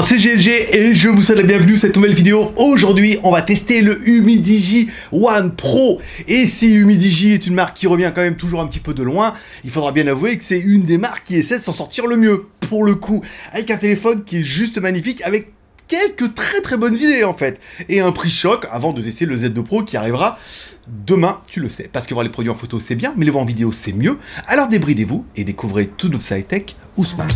C'est GLG et je vous souhaite la bienvenue à cette nouvelle vidéo. Aujourd'hui, on va tester le Humidigi One Pro. Et si Humidigi est une marque qui revient quand même toujours un petit peu de loin, il faudra bien avouer que c'est une des marques qui essaie de s'en sortir le mieux, pour le coup. Avec un téléphone qui est juste magnifique, avec quelques très bonnes idées en fait. Et un prix choc avant de tester le Z2 Pro qui arrivera demain, tu le sais. Parce que voir les produits en photo c'est bien, mais les voir en vidéo c'est mieux. Alors débridez-vous et découvrez tout notre high-tech ou smart.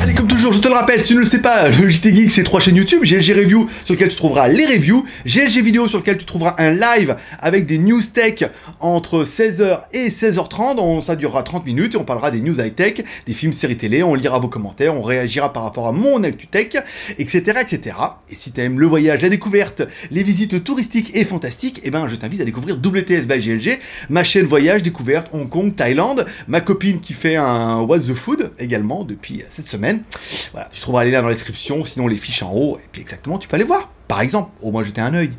Allez, comme toujours, je te le rappelle, si tu ne le sais pas, le JT Geek, c'est 3 chaînes YouTube, GLG Review, sur lequel tu trouveras les reviews, GLG Vidéo, sur lequel tu trouveras un live avec des news tech entre 16h et 16h30, ça durera 30 minutes, et on parlera des news high-tech, des films, séries télé, on lira vos commentaires, on réagira par rapport à mon actu tech, etc., etc. Et si tu aimes le voyage, la découverte, les visites touristiques et fantastiques, eh ben, je t'invite à découvrir WTS by GLG, ma chaîne voyage, découverte, Hong Kong, Thaïlande, ma copine qui fait un What's the Food, également, depuis cette semaine. Voilà, tu trouveras les liens dans la description, sinon les fiches en haut, et puis exactement, tu peux aller voir. Par exemple, au moins jeter un œil.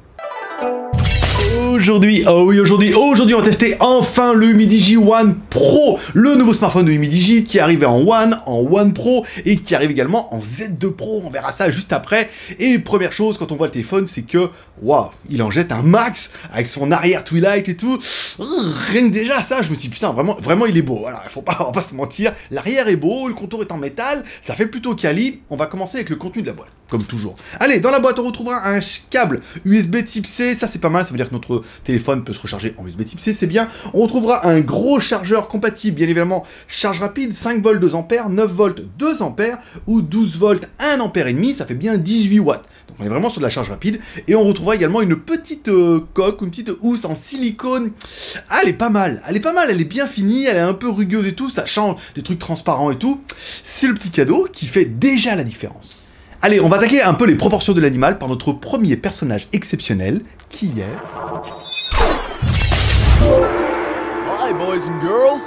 Aujourd'hui, aujourd'hui, on va tester enfin le Humidigi One Pro, le nouveau smartphone de Humidigi qui arrive en One Pro et qui arrive également en Z2 Pro. On verra ça juste après. Et première chose, quand on voit le téléphone, c'est que, waouh, il en jette un max avec son arrière Twilight et tout. Rien que déjà ça, je me suis dit, putain, vraiment, il est beau. Voilà, on va pas se mentir. L'arrière est beau, le contour est en métal, ça fait plutôt quali. On va commencer avec le contenu de la boîte, comme toujours. Allez, dans la boîte, on retrouvera un câble USB type C. Ça, c'est pas mal. Ça veut dire que notre téléphone peut se recharger en USB type C, c'est bien. On retrouvera un gros chargeur compatible, bien évidemment, charge rapide, 5 volts 2 ampères, 9 volts 2 ampères ou 12 volts 1 ampère et demi, ça fait bien 18 watts. Donc on est vraiment sur de la charge rapide. Et on retrouvera également une petite coque, une petite housse en silicone. Ah, elle est pas mal, elle est bien finie, elle est un peu rugueuse et tout, ça change des trucs transparents et tout. C'est le petit cadeau qui fait déjà la différence. Allez, on va attaquer un peu les proportions de l'animal par notre premier personnage exceptionnel, qui est... Hi boys and girls.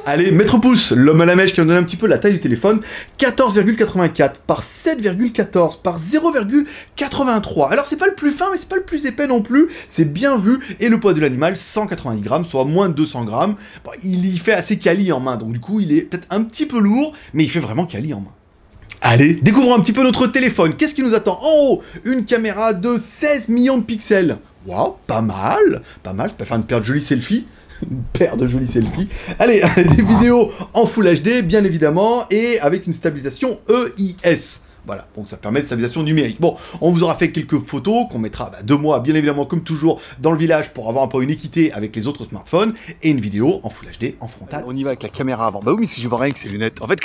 Allez, Maître Pouce, l'homme à la mèche qui nous donne un petit peu la taille du téléphone, 14,84 par 7,14 par 0,83. Alors c'est pas le plus fin, mais c'est pas le plus épais non plus, c'est bien vu. Et le poids de l'animal, 190 grammes, soit moins de 200 grammes. Bon, il y fait assez quali en main, donc du coup il est peut-être un petit peu lourd, mais il fait vraiment quali en main. Allez, découvrons un petit peu notre téléphone. Qu'est-ce qui nous attend? En haut, une caméra de 16 millions de pixels. Waouh, pas mal, ça peut faire une paire de jolis selfies. Une paire de jolis selfies. Allez, des vidéos en Full HD, bien évidemment, et avec une stabilisation EIS. Voilà, donc ça permet de stabilisation numérique. Bon, on vous aura fait quelques photos qu'on mettra de moi, bien évidemment, comme toujours, dans le village pour avoir un peu une équité avec les autres smartphones et une vidéo en Full HD, en frontal. On y va avec la caméra avant. Bah oui, mais si je vois rien avec ces lunettes, en fait,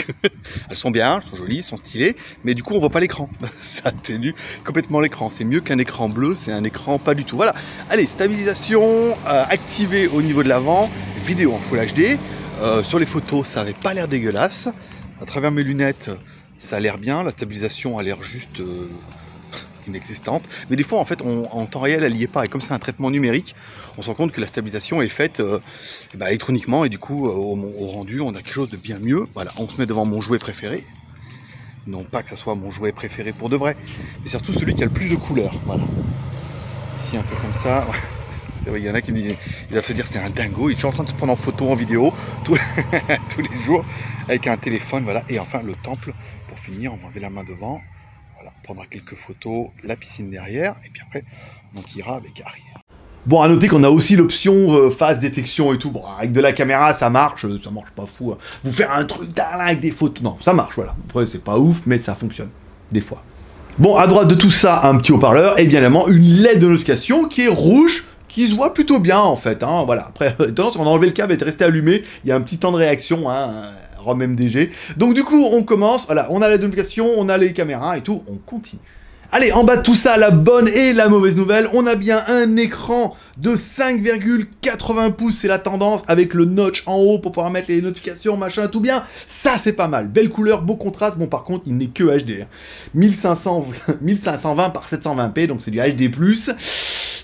elles sont bien, elles sont jolies, elles sont stylées, mais du coup, on voit pas l'écran. Ça atténue complètement l'écran. C'est mieux qu'un écran bleu, c'est un écran pas du tout. Voilà. Allez, stabilisation activée au niveau de l'avant, vidéo en Full HD. Sur les photos, ça avait pas l'air dégueulasse. À travers mes lunettes, ça a l'air bien, la stabilisation a l'air juste inexistante. Mais des fois, en fait, en temps réel, elle n'y est pas. Et comme c'est un traitement numérique, on se rend compte que la stabilisation est faite électroniquement. Et du coup, au rendu, on a quelque chose de bien mieux. Voilà, on se met devant mon jouet préféré. Non pas que ça soit mon jouet préféré pour de vrai, mais surtout celui qui a le plus de couleurs. Voilà. Ici, un peu comme ça. Il y en a qui ils doivent se dire c'est un dingo. Ils sont en train de se prendre en photo, en vidéo, tous les jours, avec un téléphone. Voilà. Et enfin, le temple. Pour finir, on va enlever la main devant, voilà, on prendra quelques photos, la piscine derrière, et puis après, on ira avec arrière. Bon, à noter qu'on a aussi l'option face détection et tout. Bon, avec de la caméra, ça marche pas fou. Hein. Vous faire un truc là avec des photos, non, ça marche, voilà. Après, c'est pas ouf, mais ça fonctionne, des fois. Bon, à droite de tout ça, un petit haut-parleur, et bien évidemment, une LED de notification qui est rouge, qui se voit plutôt bien, en fait. Hein, voilà, après, tendance, on a enlevé le câble et est resté allumé, il y a un petit temps de réaction, hein. ROM MDG. Donc du coup, on commence, voilà, on a la notification, on a les caméras et tout, on continue. Allez, en bas de tout ça, la bonne et la mauvaise nouvelle, on a bien un écran de 5,80 pouces, c'est la tendance, avec le notch en haut pour pouvoir mettre les notifications, machin, tout bien. Ça, c'est pas mal. Belle couleur, beau contraste. Bon, par contre, il n'est que HD. 1520 par 720p, donc c'est du HD+.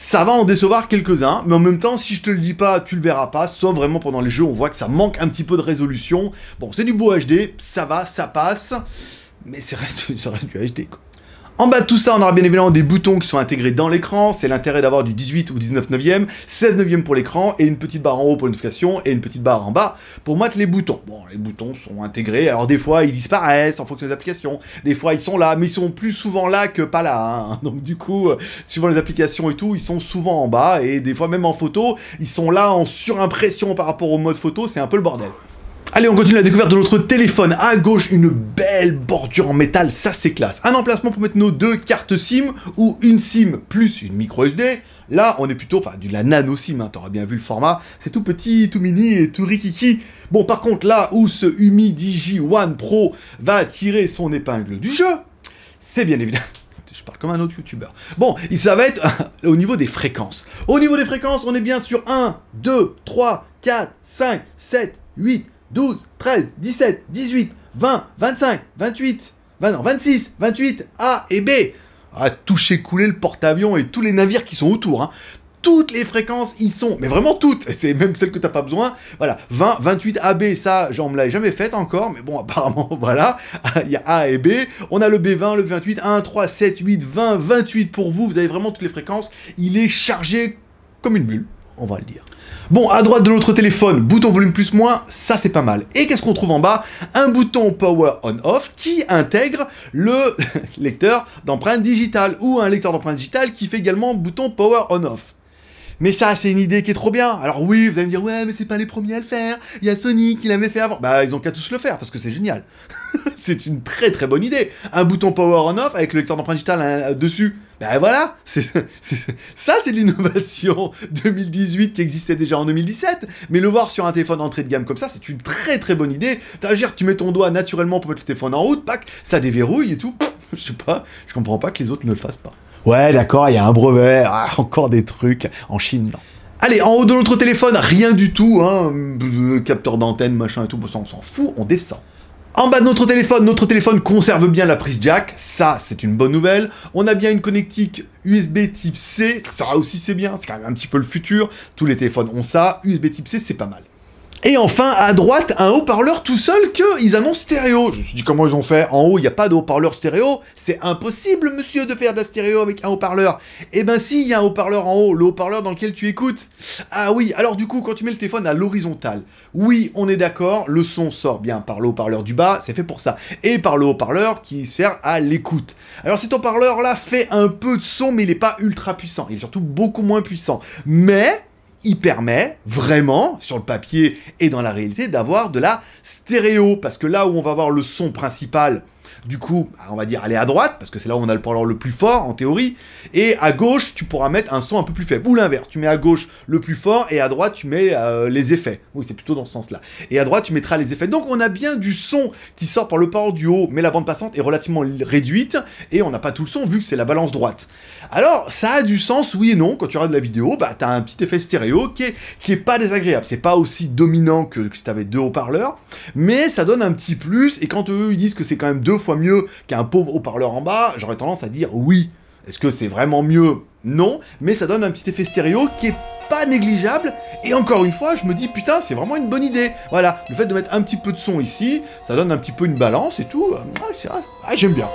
Ça va en décevoir quelques-uns, mais en même temps, si je te le dis pas, tu le verras pas, sauf vraiment pendant les jeux, on voit que ça manque un petit peu de résolution. Bon, c'est du beau HD, ça va, ça passe, mais ça reste du HD, quoi. En bas de tout ça, on aura bien évidemment des boutons qui sont intégrés dans l'écran. C'est l'intérêt d'avoir du 18 ou 19 neuvième, 16 neuvième pour l'écran, et une petite barre en haut pour les notifications, et une petite barre en bas pour mettre les boutons. Bon, les boutons sont intégrés, alors des fois ils disparaissent en fonction des applications, des fois ils sont là, mais ils sont plus souvent là que pas là, hein. Donc du coup, suivant les applications et tout, ils sont souvent en bas, et des fois même en photo, ils sont là en surimpression par rapport au mode photo, c'est un peu le bordel. Allez, on continue la découverte de notre téléphone. À gauche, une belle bordure en métal, ça c'est classe. Un emplacement pour mettre nos 2 cartes SIM, ou une SIM plus une micro SD. Là, on est plutôt, enfin, de la nano SIM, hein, t'auras bien vu le format. C'est tout petit, tout mini et tout rikiki. Bon, par contre, là où ce UmiDigi One Pro va tirer son épingle du jeu, c'est bien évidemment... Je parle comme un autre youtubeur. Bon, ça va être au niveau des fréquences. Au niveau des fréquences, on est bien sur 1, 2, 3, 4, 5, 7, 8... 12, 13, 17, 18, 20, 25, 28, 26, 28, A et B. À toucher couler le porte-avions et tous les navires qui sont autour, hein. Toutes les fréquences y sont, mais vraiment toutes, c'est même celles que t'as pas besoin. Voilà, 20, 28 AB, ça, j'en me l'avais jamais fait encore, mais bon, apparemment, voilà, il y a A et B. On a le B20, le 28, 1, 3, 7, 8, 20, 28 pour vous, vous avez vraiment toutes les fréquences. Il est chargé comme une bulle, on va le dire. Bon, à droite de notre téléphone, bouton volume plus moins, ça c'est pas mal. Et qu'est-ce qu'on trouve en bas? Un bouton Power On-Off qui intègre le lecteur d'empreintes digitales, ou un lecteur d'empreintes digitales qui fait également bouton Power On-Off. Mais ça, c'est une idée qui est trop bien. Alors oui, vous allez me dire, ouais, mais c'est pas les premiers à le faire. Il y a Sony qui l'avait fait avant. Bah, ils ont qu'à tous le faire, parce que c'est génial. C'est une très très bonne idée. Un bouton Power On-Off avec le lecteur d'empreintes digitales dessus. Ben voilà, ça c'est de l'innovation 2018 qui existait déjà en 2017, mais le voir sur un téléphone entrée de gamme comme ça, c'est une très très bonne idée. Tu mets ton doigt naturellement pour mettre le téléphone en route, pack, ça déverrouille et tout. Je sais pas, je comprends pas que les autres ne le fassent pas. Ouais, d'accord, il y a un brevet, encore des trucs en Chine, non. Allez, en haut de notre téléphone, rien du tout, hein, capteur d'antenne, machin et tout, ça on s'en fout, on descend. En bas de notre téléphone conserve bien la prise jack, ça c'est une bonne nouvelle. On a bien une connectique USB type C, ça aussi c'est bien, c'est quand même un petit peu le futur. Tous les téléphones ont ça, USB type C c'est pas mal. Et enfin, à droite, un haut-parleur tout seul qu'ils annoncent stéréo. Je me suis dit comment ils ont fait. En haut, il n'y a pas de haut-parleur stéréo. C'est impossible, monsieur, de faire de la stéréo avec un haut-parleur. Eh ben si, il y a un haut-parleur en haut, le haut-parleur dans lequel tu écoutes. Ah oui, alors du coup, quand tu mets le téléphone à l'horizontale, oui, on est d'accord, le son sort bien par le haut-parleur du bas, c'est fait pour ça. Et par le haut-parleur qui sert à l'écoute. Alors cet haut-parleur-là fait un peu de son, mais il n'est pas ultra puissant. Il est surtout beaucoup moins puissant. Mais... il permet vraiment, sur le papier et dans la réalité, d'avoir de la stéréo. Parce que là où on va avoir le son principal, du coup, on va dire aller à droite, parce que c'est là où on a le parleur le plus fort, en théorie, et à gauche, tu pourras mettre un son un peu plus faible. Ou l'inverse, tu mets à gauche le plus fort, et à droite, tu mets les effets. Oui, c'est plutôt dans ce sens-là. Et à droite, tu mettras les effets. Donc, on a bien du son qui sort par le port du haut, mais la bande passante est relativement réduite, et on n'a pas tout le son, vu que c'est la balance droite. Alors, ça a du sens, oui et non. Quand tu regardes la vidéo, bah, t'as un petit effet stéréo qui est pas désagréable. C'est pas aussi dominant que si t'avais deux haut-parleurs, mais ça donne un petit plus, et quand eux, ils disent que c'est quand même 2 fois mieux qu'un pauvre haut-parleur en bas, j'aurais tendance à dire oui. Est-ce que c'est vraiment mieux? Non, mais ça donne un petit effet stéréo qui est pas négligeable, et encore une fois, je me dis, putain, c'est vraiment une bonne idée. Voilà, le fait de mettre un petit peu de son ici, ça donne un petit peu une balance et tout, j'aime bien.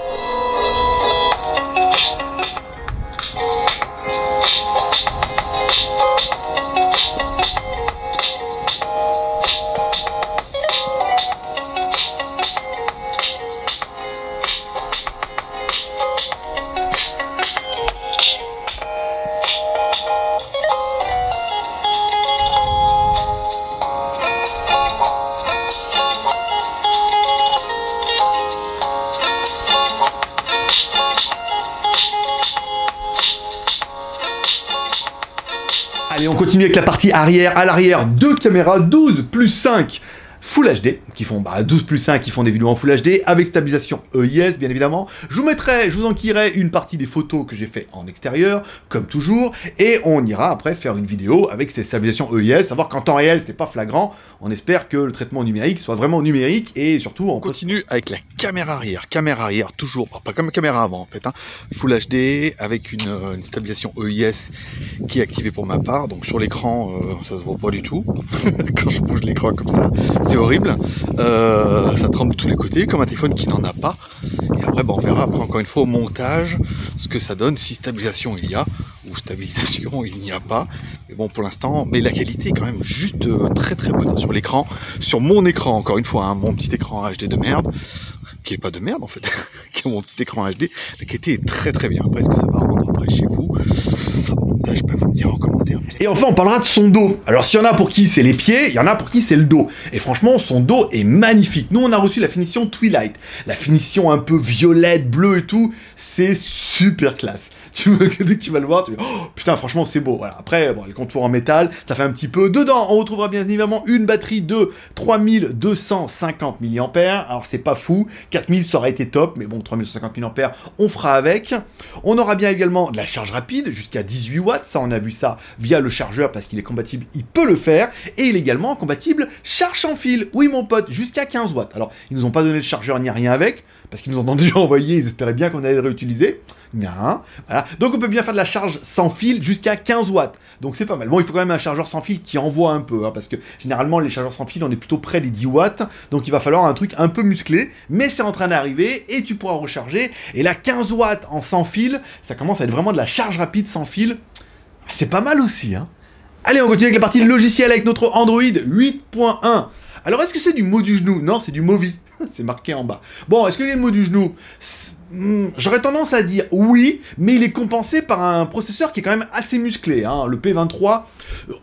Allez, on continue avec la partie arrière. À l'arrière, 2 caméras, 12 plus 5 Full HD, qui font 12+1, qui font des vidéos en Full HD, avec stabilisation EIS, bien évidemment. Je vous enquillerai une partie des photos que j'ai fait en extérieur, comme toujours, et on ira après faire une vidéo avec ces stabilisations EIS, savoir qu'en temps réel, c'était pas flagrant. On espère que le traitement numérique soit vraiment numérique, et surtout... On continue avec la caméra arrière, toujours, pas comme caméra avant en fait, hein. Full HD, avec une stabilisation EIS qui est activée pour ma part, donc sur l'écran, ça se voit pas du tout, quand je bouge l'écran comme ça, c'est horrible, ça tremble de tous les côtés, comme un téléphone qui n'en a pas, et après on verra après encore une fois au montage ce que ça donne, si stabilisation il y a, ou stabilisation il n'y a pas, mais bon pour l'instant, mais la qualité est quand même juste très très bonne sur l'écran, sur mon écran encore une fois, hein, mon petit écran HD de merde, qui est pas de merde en fait, qui est mon petit écran HD, la qualité est très très bien. Après, est-ce que ça va rendre après chez vous? Ça, je peux vous le dire en commentaire. Et enfin, on parlera de son dos. Alors, s'il y en a pour qui c'est les pieds, il y en a pour qui c'est le dos. Et franchement, son dos est magnifique. Nous, on a reçu la finition Twilight, la finition un peu violette, bleue et tout, c'est super classe. Dès que tu vas le voir, tu dis oh putain, franchement c'est beau. Voilà. Après, bon, les contours en métal, ça fait un petit peu. Dedans, on retrouvera bien évidemment une batterie de 3250 mAh. Alors c'est pas fou, 4000 ça aurait été top, mais bon, 3250 mAh, on fera avec. On aura bien également de la charge rapide jusqu'à 18 watts. Ça, on a vu ça via le chargeur parce qu'il est compatible, il peut le faire. Et il est également compatible charge sans fil. Oui, mon pote, jusqu'à 15 watts. Alors, ils nous ont pas donné le chargeur ni rien avec, parce qu'ils nous ont déjà envoyé, ils espéraient bien qu'on allait le réutiliser. Non, voilà. Donc on peut bien faire de la charge sans fil jusqu'à 15 watts. Donc c'est pas mal. Bon, il faut quand même un chargeur sans fil qui envoie un peu, hein, parce que généralement les chargeurs sans fil, on est plutôt près des 10 watts. Donc il va falloir un truc un peu musclé, mais c'est en train d'arriver et tu pourras recharger. Et là, 15 watts en sans fil, ça commence à être vraiment de la charge rapide sans fil. C'est pas mal aussi, hein. Allez, on continue avec la partie logicielle avec notre Android 8.1. Alors, est-ce que c'est du mot du genou? Non, c'est du Movi. C'est marqué en bas. Bon, est-ce que les mots du genou? J'aurais tendance à dire oui, mais il est compensé par un processeur qui est quand même assez musclé, hein. Le P23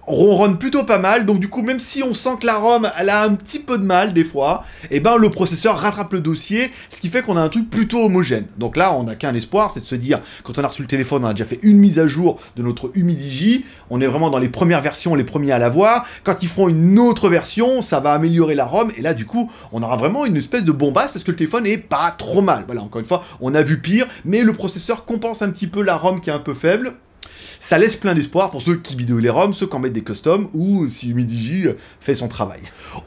ronronne plutôt pas mal, donc du coup, même si on sent que la ROM, elle a un petit peu de mal des fois, et ben le processeur rattrape le dossier, ce qui fait qu'on a un truc plutôt homogène. Donc là, on n'a qu'un espoir, c'est de se dire, quand on a reçu le téléphone, on a déjà fait une mise à jour de notre Humidigi, on est vraiment dans les premières versions, les premiers à l'avoir. Quand ils feront une autre version, ça va améliorer la ROM, et là, du coup, on aura vraiment une espèce de bombasse, parce que le téléphone est pas trop mal. Voilà, encore une fois, on a vu pire, mais le processeur compense un petit peu la ROM qui est un peu faible. Ça laisse plein d'espoir pour ceux qui bidouillent les ROM, ceux qui en mettent des customs, ou si Humidigi fait son travail.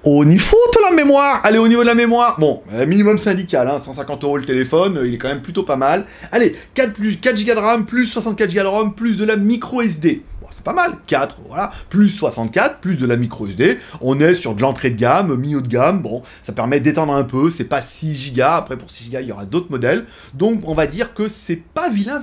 On y fout la mémoire. Allez, au niveau de la mémoire, bon, minimum syndical, hein, 150 € le téléphone, il est quand même plutôt pas mal. Allez, 4 Go de RAM, plus 64 Go de ROM, plus de la micro SD. C'est pas mal, 4, voilà, plus 64, plus de la micro SD, on est sur de l'entrée de gamme, milieu de gamme, bon, ça permet d'étendre un peu, c'est pas 6 Go, après pour 6 Go il y aura d'autres modèles, donc on va dire que c'est pas vilain.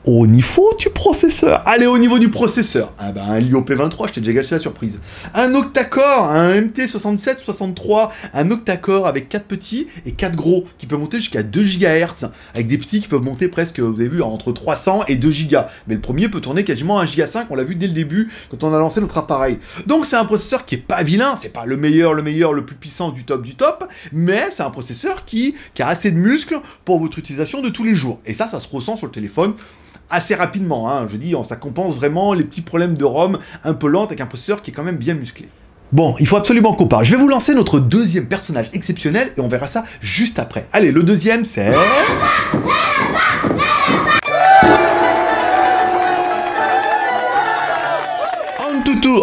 Au niveau du processeur, allez au niveau du processeur, ah ben un Lio P23, je t'ai déjà gâché la surprise, un octa-core, un MT6763, un octa-core avec 4 petits et 4 gros, qui peut monter jusqu'à 2 GHz, avec des petits qui peuvent monter presque, vous avez vu, entre 300 et 2 Go, mais le premier peut tourner quasiment 1,5 Go, on l'a vu dès le début, quand on a lancé notre appareil. Donc c'est un processeur qui est pas vilain, c'est pas le meilleur, le plus puissant du top, mais c'est un processeur qui a assez de muscles pour votre utilisation de tous les jours, et ça se ressent sur le téléphone, assez rapidement, hein. Je dis, ça compense vraiment les petits problèmes de ROM un peu lente avec un processeur qui est quand même bien musclé. Bon, il faut absolument qu'on parle. Je vais vous lancer notre deuxième personnage exceptionnel et on verra ça juste après. Allez, le deuxième, c'est...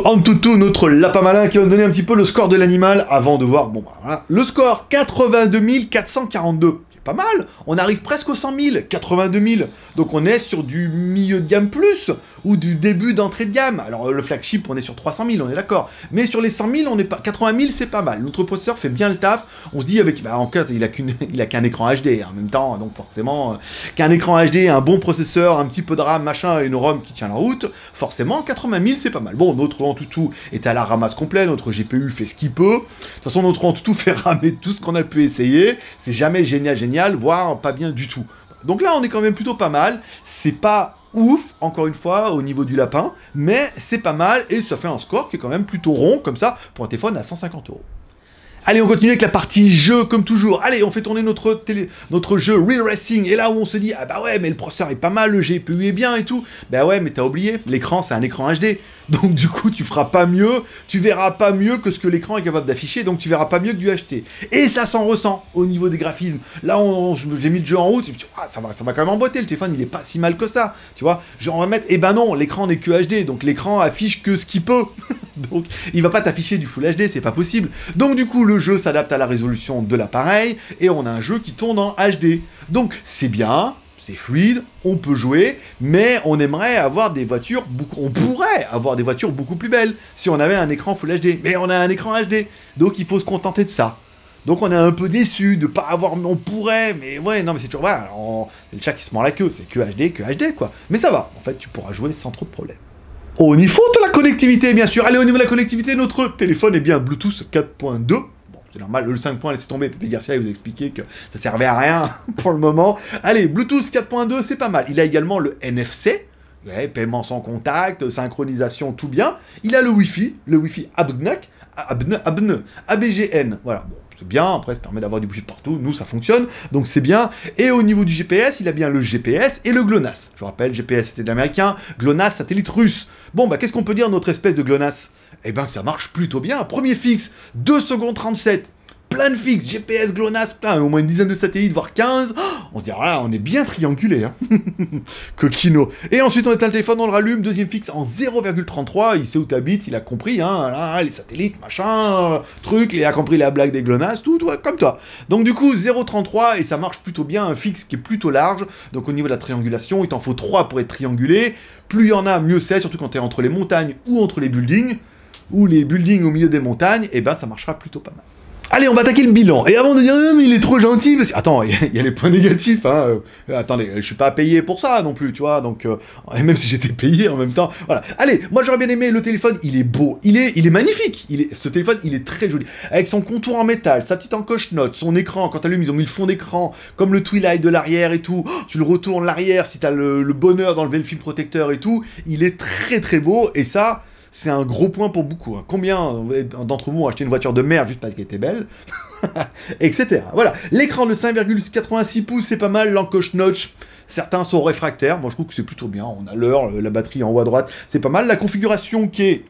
Antutu, notre lapin malin qui va nous donner un petit peu le score de l'animal avant de voir, bon, bah, voilà. Le score, 82 442. Pas mal, on arrive presque aux 100 000, 82 000, donc on est sur du milieu de gamme plus, ou du début d'entrée de gamme. Alors le flagship, on est sur 300 000, on est d'accord, mais sur les 100 000, on est pas 80 000, c'est pas mal. Notre processeur fait bien le taf, on se dit avec, bah, en fait, il a qu'un écran HD en même temps, donc forcément, qu'un écran HD, un bon processeur, un petit peu de RAM, machin, et une ROM qui tient la route, forcément, 80 000, c'est pas mal. Bon, notre Antutu est à la ramasse complète, notre GPU fait ce qu'il peut, de toute façon, notre Antutu fait ramer tout ce qu'on a pu essayer, c'est jamais génial, voire pas bien du tout. Donc là, on est quand même plutôt pas mal. C'est pas ouf, encore une fois, au niveau du lapin, mais c'est pas mal et ça fait un score qui est quand même plutôt rond, comme ça, pour un téléphone à 150 €. Allez, on continue avec la partie jeu, comme toujours. Allez, on fait tourner notre jeu Real Racing. Et là où on se dit, ah bah ouais, mais le processeur est pas mal, le GPU est bien et tout. Bah ouais, mais t'as oublié, l'écran, c'est un écran HD. Donc du coup, tu feras pas mieux, tu verras pas mieux que ce que l'écran est capable d'afficher, donc tu verras pas mieux que du HD. Et ça s'en ressent au niveau des graphismes. Là, j'ai mis le jeu en route, je me dis, ah, ça va quand même emboîter, le téléphone, il est pas si mal que ça. Tu vois, genre, on va mettre, eh ben non, l'écran n'est que HD, donc l'écran affiche que ce qu'il peut. Donc, il va pas t'afficher du Full HD, c'est pas possible. Donc du coup, le jeu s'adapte à la résolution de l'appareil, et on a un jeu qui tourne en HD. Donc, c'est bien, c'est fluide, on peut jouer, mais on aimerait avoir des voitures, on pourrait avoir des voitures beaucoup plus belles si on avait un écran Full HD. Mais on a un écran HD, donc il faut se contenter de ça. Donc on est un peu déçu de pas avoir, on pourrait, mais ouais, non mais c'est toujours, voilà, c'est le chat qui se mord la queue, c'est que HD quoi. Mais ça va, en fait tu pourras jouer sans trop de problèmes. Au niveau de la connectivité, bien sûr, allez, au niveau de la connectivité, notre téléphone est bien Bluetooth 4.2. C'est normal, le 5 points, laissez tomber, Pépé Garcia, il vous a expliqué que ça servait à rien pour le moment. Allez, Bluetooth 4.2, c'est pas mal. Il a également le NFC, ouais, paiement sans contact, synchronisation, tout bien. Il a le Wi-Fi ABGN, voilà, bon, c'est bien, après ça permet d'avoir du Wi-Fi partout, nous ça fonctionne, donc c'est bien. Et au niveau du GPS, il a bien le GPS et le GLONASS. Je rappelle, GPS c'était de l'américain, GLONASS satellite russe. Bon, bah qu'est-ce qu'on peut dire de notre espèce de GLONASS? Eh ben ça marche plutôt bien. Premier fixe, 2 secondes 37. Plein de fixes, GPS, GLONASS, plein, au moins une dizaine de satellites, voire 15. Oh, on se dit, ah, on est bien triangulé, hein. Coquino. Et ensuite, on éteint le téléphone, on le rallume, deuxième fixe en 0,33. Il sait où t'habites, il a compris, hein, là, les satellites, machin, truc, il a compris la blague des GLONASS, tout, comme toi. Donc du coup, 0,33, et ça marche plutôt bien, un fixe qui est plutôt large. Donc au niveau de la triangulation, il t'en faut 3 pour être triangulé. Plus il y en a, mieux c'est, surtout quand t'es entre les montagnes ou entre les buildings, ou les buildings au milieu des montagnes, et ben ça marchera plutôt pas mal. Allez, on va attaquer le bilan. Et avant de dire, mais il est trop gentil, parce que... Attends, il y a les points négatifs, hein. Attendez, je suis pas payé pour ça non plus, tu vois, donc... même si j'étais payé en même temps, voilà. Allez, moi j'aurais bien aimé le téléphone, il est beau, il est magnifique. Ce téléphone, il est très joli. Avec son contour en métal, sa petite encoche note, son écran, quand t'allumes, ils ont mis le fond d'écran, comme le Twilight de l'arrière et tout. Oh, tu le retournes l'arrière, si t'as le bonheur d'enlever le film protecteur et tout. Il est très très beau, et ça... C'est un gros point pour beaucoup. Hein. Combien d'entre vous ont acheté une voiture de merde juste parce qu'elle était belle, etc. Voilà. L'écran de 5,86 pouces, c'est pas mal. L'encoche notch, certains sont réfractaires. Moi, je trouve que c'est plutôt bien. On a l'heure, la batterie en haut à droite, c'est pas mal. La configuration qui est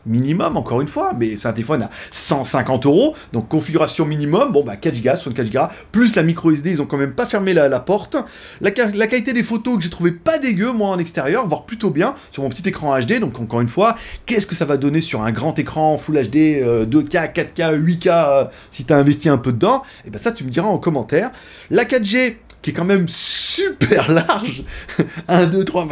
minimum, encore une fois, mais c'est un téléphone à 150 €, donc configuration minimum, bon bah 4 Go, 64 Go, plus la micro SD, ils ont quand même pas fermé la porte. La qualité des photos que j'ai trouvé pas dégueu, moi en extérieur, voire plutôt bien, sur mon petit écran HD, donc encore une fois, qu'est-ce que ça va donner sur un grand écran Full HD, 2K, 4K, 8K, si t'as investi un peu dedans, et ben ça tu me diras en commentaire. La 4G, qui est quand même super large. 1, 2, 3,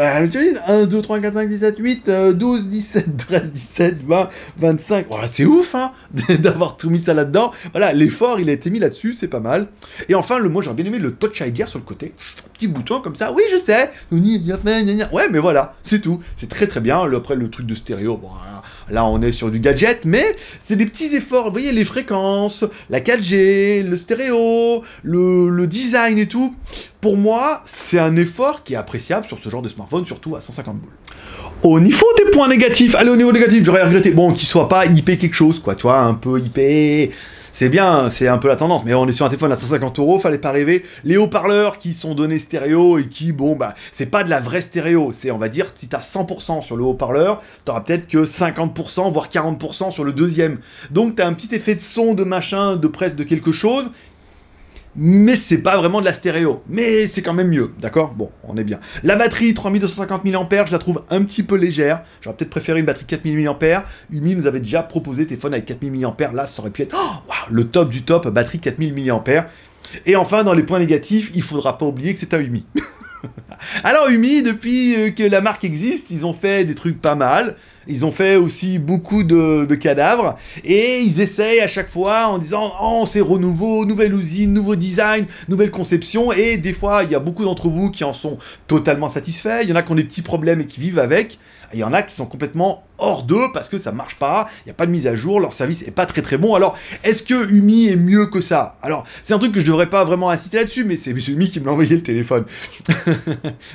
1, 2, 3, 4, 5, 6, 7, 8, 12, 17, 13, 17, 20, 25. Voilà, c'est ouf, hein, d'avoir tout mis ça là-dedans. Voilà, l'effort, il a été mis là-dessus, c'est pas mal. Et enfin, moi, j'aurais bien aimé le Touch ID sur le côté. Un petit bouton comme ça. Oui, je sais. Ouais, mais voilà, c'est tout. C'est très très bien. Après, le truc de stéréo, bon, là, on est sur du gadget, mais c'est des petits efforts. Vous voyez, les fréquences, la 4G, le stéréo, le design et tout. Pour moi, c'est un effort qui est appréciable sur ce genre de smartphone, surtout à 150 boules. Au niveau des points négatifs, allez, au niveau négatif, j'aurais regretté, bon, qu'il soit pas IP quelque chose, quoi, tu vois, un peu IP... C'est bien, c'est un peu la tendance, mais on est sur un téléphone à 150 €, fallait pas rêver. Les haut-parleurs qui sont donnés stéréo et qui, bon, bah, c'est pas de la vraie stéréo. C'est, on va dire, si t'as 100% sur le haut-parleur, t'auras peut-être que 50%, voire 40% sur le deuxième. Donc t'as un petit effet de son, de machin, de presque de quelque chose, mais c'est pas vraiment de la stéréo. Mais c'est quand même mieux, d'accord? Bon, on est bien. La batterie, 3250 mAh, je la trouve un petit peu légère. J'aurais peut-être préféré une batterie 4000 mAh. Umi nous avait déjà proposé téléphone avec 4000 mAh. Là, ça aurait pu être le top du top, batterie 4000 mAh. Et enfin, dans les points négatifs, il faudra pas oublier que c'est un Umi. Alors Umi, depuis que la marque existe, ils ont fait des trucs pas mal. Ils ont fait aussi beaucoup de cadavres, et ils essayent à chaque fois en disant « Oh, c'est renouveau, nouvelle usine, nouveau design, nouvelle conception », et des fois, il y a beaucoup d'entre vous qui en sont totalement satisfaits, il y en a qui ont des petits problèmes et qui vivent avec, il y en a qui sont complètement hors d'eux parce que ça marche pas, il n'y a pas de mise à jour, leur service est pas très très bon. Alors, est-ce que Umi est mieux que ça? Alors, c'est un truc que je devrais pas vraiment insister là-dessus, mais c'est Umi qui me l'a envoyé le téléphone.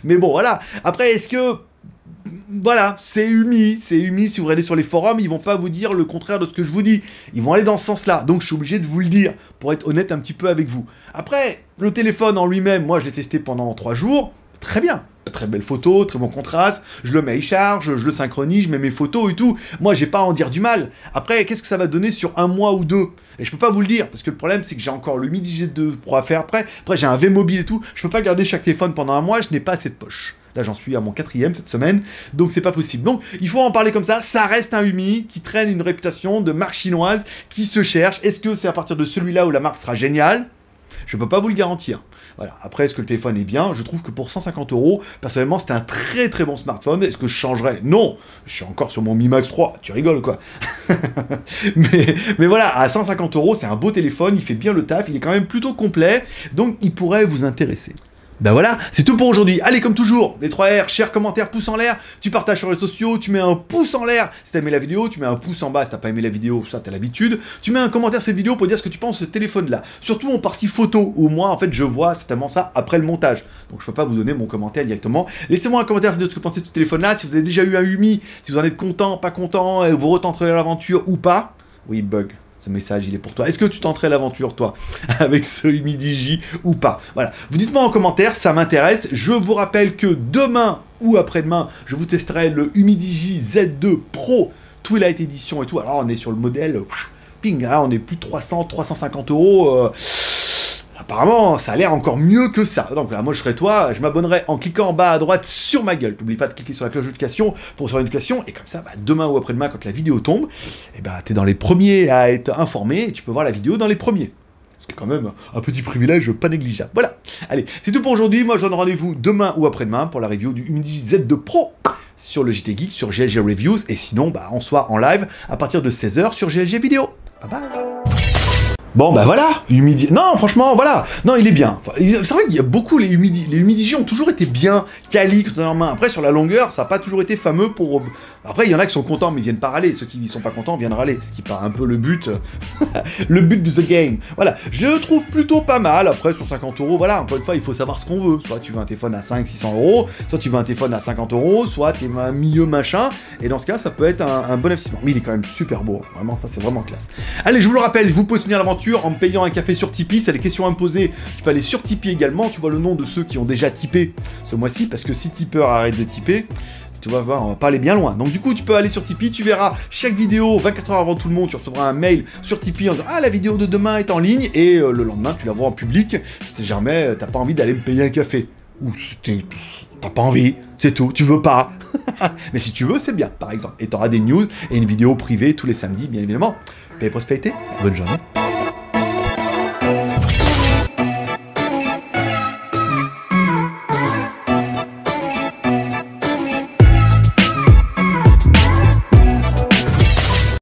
Mais bon, voilà. Après, est-ce que... voilà, c'est Umi, si vous regardez sur les forums, ils vont pas vous dire le contraire de ce que je vous dis. Ils vont aller dans ce sens-là, donc je suis obligé de vous le dire, pour être honnête un petit peu avec vous. Après, le téléphone en lui-même, moi je l'ai testé pendant 3 jours, très bien. Très belle photo, très bon contraste, je le mets à e-charge, je le synchronise, je mets mes photos et tout. Moi, j'ai pas à en dire du mal. Après, qu'est-ce que ça va donner sur 1 mois ou 2? Et je peux pas vous le dire, parce que le problème, c'est que j'ai encore le Midi G2 Pro à faire après. Après, j'ai un V-Mobile et tout. Je peux pas garder chaque téléphone pendant 1 mois, je n'ai pas assez de poche. Là, j'en suis à mon 4e cette semaine, donc c'est pas possible. Donc, il faut en parler comme ça reste un Umi qui traîne une réputation de marque chinoise, qui se cherche. Est-ce que c'est à partir de celui-là où la marque sera géniale? Je peux pas vous le garantir. Voilà. Après, est-ce que le téléphone est bien? Je trouve que pour 150 €, personnellement, c'est un très très bon smartphone. Est-ce que je changerais? Non. Je suis encore sur mon Mi Max 3. Tu rigoles quoi? mais voilà, à 150 €, c'est un beau téléphone. Il fait bien le taf. Il est quand même plutôt complet. Donc, il pourrait vous intéresser. Ben voilà, c'est tout pour aujourd'hui. Allez, comme toujours, les 3 R, share, commentaire, pouce en l'air. Tu partages sur les réseaux sociaux, tu mets un pouce en l'air si t'as aimé la vidéo, tu mets un pouce en bas si t'as pas aimé la vidéo, ça t'as l'habitude. Tu mets un commentaire sur cette vidéo pour dire ce que tu penses de ce téléphone-là. Surtout en partie photo, où moi, en fait, je vois certainement ça après le montage. Donc je peux pas vous donner mon commentaire directement. Laissez-moi un commentaire de ce que vous pensez de ce téléphone-là, si vous avez déjà eu un Umi, si vous en êtes content, pas content, et vous retenterez l'aventure ou pas. Oui, bug. Ce message, il est pour toi. Est-ce que tu tenterais l'aventure, toi, avec ce Humidigi ou pas? Voilà. Vous dites-moi en commentaire, ça m'intéresse. Je vous rappelle que demain ou après-demain, je vous testerai le Humidigi Z2 Pro Twilight Edition et tout. Alors, on est sur le modèle, ping, là, on est plus de 300, 350 €. Apparemment, ça a l'air encore mieux que ça. Donc là, moi je serais toi, je m'abonnerai en cliquant en bas à droite sur ma gueule. N'oublie pas de cliquer sur la cloche de notification pour recevoir une notification. Et comme ça, demain ou après-demain, quand la vidéo tombe, t'es dans les premiers à être informé et tu peux voir la vidéo dans les premiers. C'est quand même un petit privilège pas négligeable. Voilà. Allez, c'est tout pour aujourd'hui. Moi, je donne rendez-vous demain ou après-demain pour la review du Humidigi Z2 Pro sur le JT Geek, sur GLG Reviews. Et sinon, en soir en live à partir de 16 h sur GLG Vidéo. Bye bye. Bon voilà, non franchement voilà, non il est bien. Enfin, c'est vrai qu'il y a beaucoup les Humidigi ont toujours été bien quali quand on est en main. Après sur la longueur ça n'a pas toujours été fameux pour. Après il y en a qui sont contents mais ils viennent pas râler. Ceux qui ne sont pas contents viennent râler, ce qui part un peu le but, le but de the game. Voilà, je le trouve plutôt pas mal. Après sur 50 €, voilà, encore une fois il faut savoir ce qu'on veut. Soit tu veux un téléphone à 500-600 €, soit tu veux un téléphone à 50 €, soit tu es un milieu machin. Et dans ce cas ça peut être un bon investissement. Mais il est quand même super beau, vraiment ça c'est vraiment classe. Allez, je vous le rappelle, vous pouvez soutenir l'aventure en me payant un café sur Tipeee, c'est les questions à me poser. Tu peux aller sur Tipeee également, tu vois le nom de ceux qui ont déjà tipé ce mois-ci, parce que si tipeur arrête de tiper, tu vas voir, on va pas aller bien loin. Donc du coup, tu peux aller sur Tipeee, tu verras chaque vidéo 24 heures avant tout le monde, tu recevras un mail sur Tipeee en disant ah la vidéo de demain est en ligne, et le lendemain tu la vois en public, si jamais t'as pas envie d'aller me payer un café. Ou t'as pas envie, c'est tout, tu veux pas. Mais si tu veux, c'est bien, par exemple. Et tu auras des news et une vidéo privée tous les samedis, bien évidemment. Paix et prospérité, bonne journée.